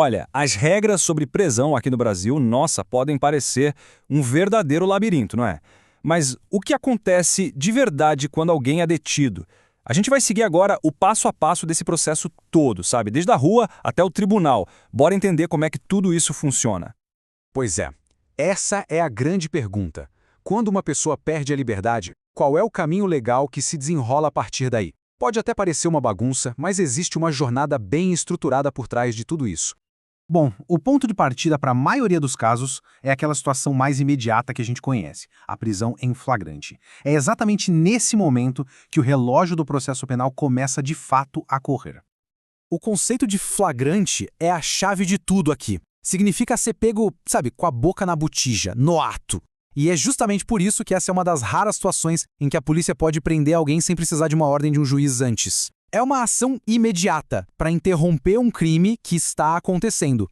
Olha, as regras sobre prisão aqui no Brasil, nossa, podem parecer um verdadeiro labirinto, não é? Mas o que acontece de verdade quando alguém é detido? A gente vai seguir agora o passo a passo desse processo todo, sabe? Desde a rua até o tribunal. Bora entender como é que tudo isso funciona. Pois é, essa é a grande pergunta. Quando uma pessoa perde a liberdade, qual é o caminho legal que se desenrola a partir daí? Pode até parecer uma bagunça, mas existe uma jornada bem estruturada por trás de tudo isso. Bom, o ponto de partida para a maioria dos casos é aquela situação mais imediata que a gente conhece, a prisão em flagrante. É exatamente nesse momento que o relógio do processo penal começa de fato a correr. O conceito de flagrante é a chave de tudo aqui. Significa ser pego, sabe, com a boca na botija, no ato. E é justamente por isso que essa é uma das raras situações em que a polícia pode prender alguém sem precisar de uma ordem de um juiz antes. É uma ação imediata para interromper um crime que está acontecendo.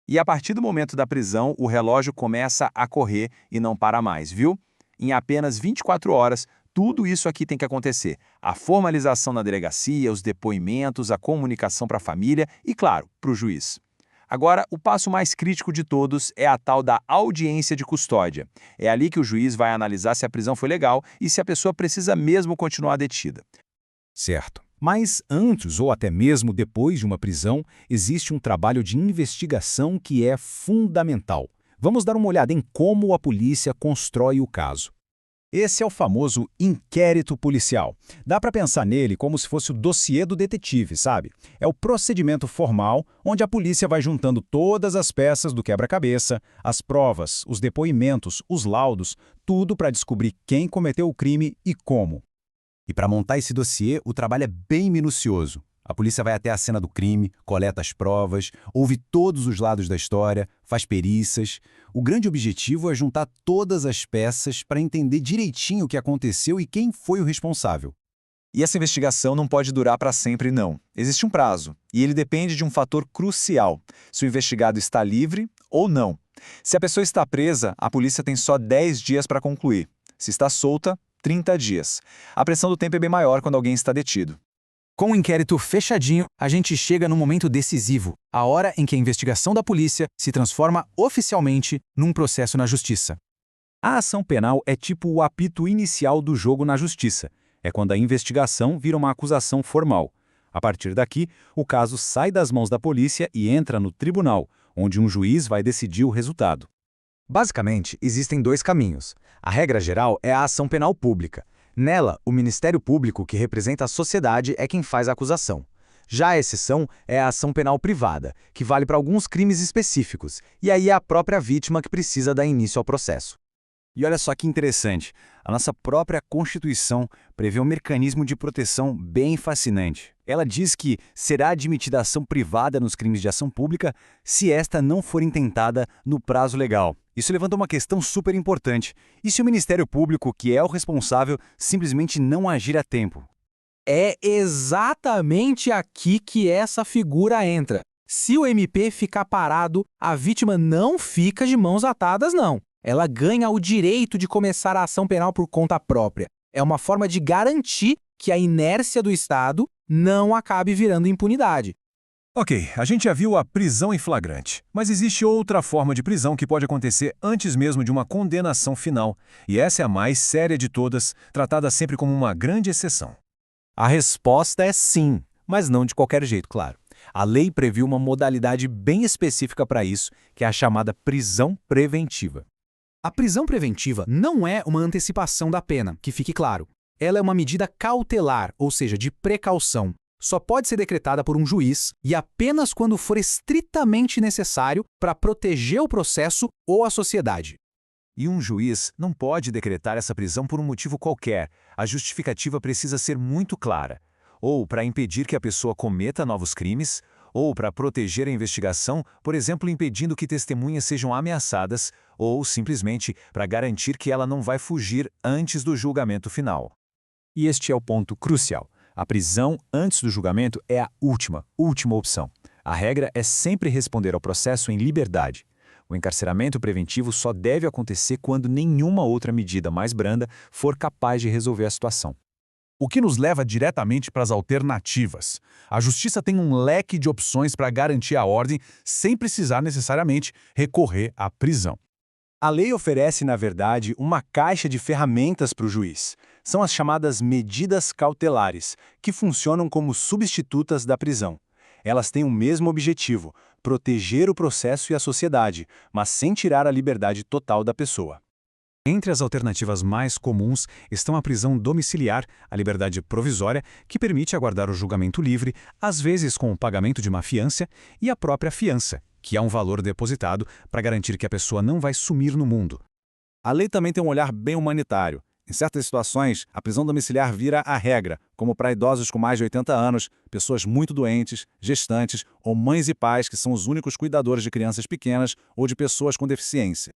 E a partir do momento da prisão, o relógio começa a correr e não para mais, viu? Em apenas 24 horas, tudo isso aqui tem que acontecer. A formalização na delegacia, os depoimentos, a comunicação para a família e, claro, para o juiz. Agora, o passo mais crítico de todos é a tal da audiência de custódia. É ali que o juiz vai analisar se a prisão foi legal e se a pessoa precisa mesmo continuar detida. Certo. Mas antes ou até mesmo depois de uma prisão, existe um trabalho de investigação que é fundamental. Vamos dar uma olhada em como a polícia constrói o caso. Esse é o famoso inquérito policial. Dá para pensar nele como se fosse o dossiê do detetive, sabe? É o procedimento formal onde a polícia vai juntando todas as peças do quebra-cabeça, as provas, os depoimentos, os laudos, tudo para descobrir quem cometeu o crime e como. E para montar esse dossiê, o trabalho é bem minucioso. A polícia vai até a cena do crime, coleta as provas, ouve todos os lados da história, faz perícias. O grande objetivo é juntar todas as peças para entender direitinho o que aconteceu e quem foi o responsável. E essa investigação não pode durar para sempre, não. Existe um prazo, e ele depende de um fator crucial: se o investigado está livre ou não. Se a pessoa está presa, a polícia tem só 10 dias para concluir. Se está solta, 30 dias. A pressão do tempo é bem maior quando alguém está detido. Com o inquérito fechadinho, a gente chega no momento decisivo, a hora em que a investigação da polícia se transforma oficialmente num processo na justiça. A ação penal é tipo o apito inicial do jogo na justiça. É quando a investigação vira uma acusação formal. A partir daqui, o caso sai das mãos da polícia e entra no tribunal, onde um juiz vai decidir o resultado. Basicamente, existem dois caminhos. A regra geral é a ação penal pública. Nela, o Ministério Público, que representa a sociedade, é quem faz a acusação. Já a exceção é a ação penal privada, que vale para alguns crimes específicos, e aí é a própria vítima que precisa dar início ao processo. E olha só que interessante, a nossa própria Constituição prevê um mecanismo de proteção bem fascinante. Ela diz que será admitida ação privada nos crimes de ação pública se esta não for intentada no prazo legal. Isso levanta uma questão super importante. E se o Ministério Público, que é o responsável, simplesmente não agir a tempo? É exatamente aqui que essa figura entra. Se o MP ficar parado, a vítima não fica de mãos atadas, não. Ela ganha o direito de começar a ação penal por conta própria. É uma forma de garantir que a inércia do Estado não acabe virando impunidade. Ok, a gente já viu a prisão em flagrante, mas existe outra forma de prisão que pode acontecer antes mesmo de uma condenação final, e essa é a mais séria de todas, tratada sempre como uma grande exceção. A resposta é sim, mas não de qualquer jeito, claro. A lei previu uma modalidade bem específica para isso, que é a chamada prisão preventiva. A prisão preventiva não é uma antecipação da pena, que fique claro. Ela é uma medida cautelar, ou seja, de precaução. Só pode ser decretada por um juiz e apenas quando for estritamente necessário para proteger o processo ou a sociedade. E um juiz não pode decretar essa prisão por um motivo qualquer. A justificativa precisa ser muito clara. Ou para impedir que a pessoa cometa novos crimes, ou para proteger a investigação, por exemplo, impedindo que testemunhas sejam ameaçadas, ou simplesmente para garantir que ela não vai fugir antes do julgamento final. E este é o ponto crucial. A prisão antes do julgamento é a última opção. A regra é sempre responder ao processo em liberdade. O encarceramento preventivo só deve acontecer quando nenhuma outra medida mais branda for capaz de resolver a situação. O que nos leva diretamente para as alternativas. A justiça tem um leque de opções para garantir a ordem sem precisar necessariamente recorrer à prisão. A lei oferece, na verdade, uma caixa de ferramentas para o juiz. São as chamadas medidas cautelares, que funcionam como substitutas da prisão. Elas têm o mesmo objetivo, proteger o processo e a sociedade, mas sem tirar a liberdade total da pessoa. Entre as alternativas mais comuns estão a prisão domiciliar, a liberdade provisória, que permite aguardar o julgamento livre, às vezes com o pagamento de uma fiança, e a própria fiança, que é um valor depositado para garantir que a pessoa não vai sumir no mundo. A lei também tem um olhar bem humanitário. Em certas situações, a prisão domiciliar vira a regra, como para idosos com mais de 80 anos, pessoas muito doentes, gestantes ou mães e pais que são os únicos cuidadores de crianças pequenas ou de pessoas com deficiência.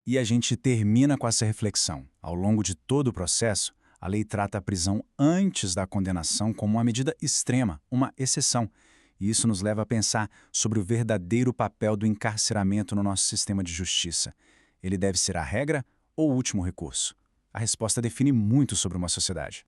E a gente termina com essa reflexão. Ao longo de todo o processo, a lei trata a prisão antes da condenação como uma medida extrema, uma exceção. E isso nos leva a pensar sobre o verdadeiro papel do encarceramento no nosso sistema de justiça. Ele deve ser a regra ou o último recurso? A resposta define muito sobre uma sociedade.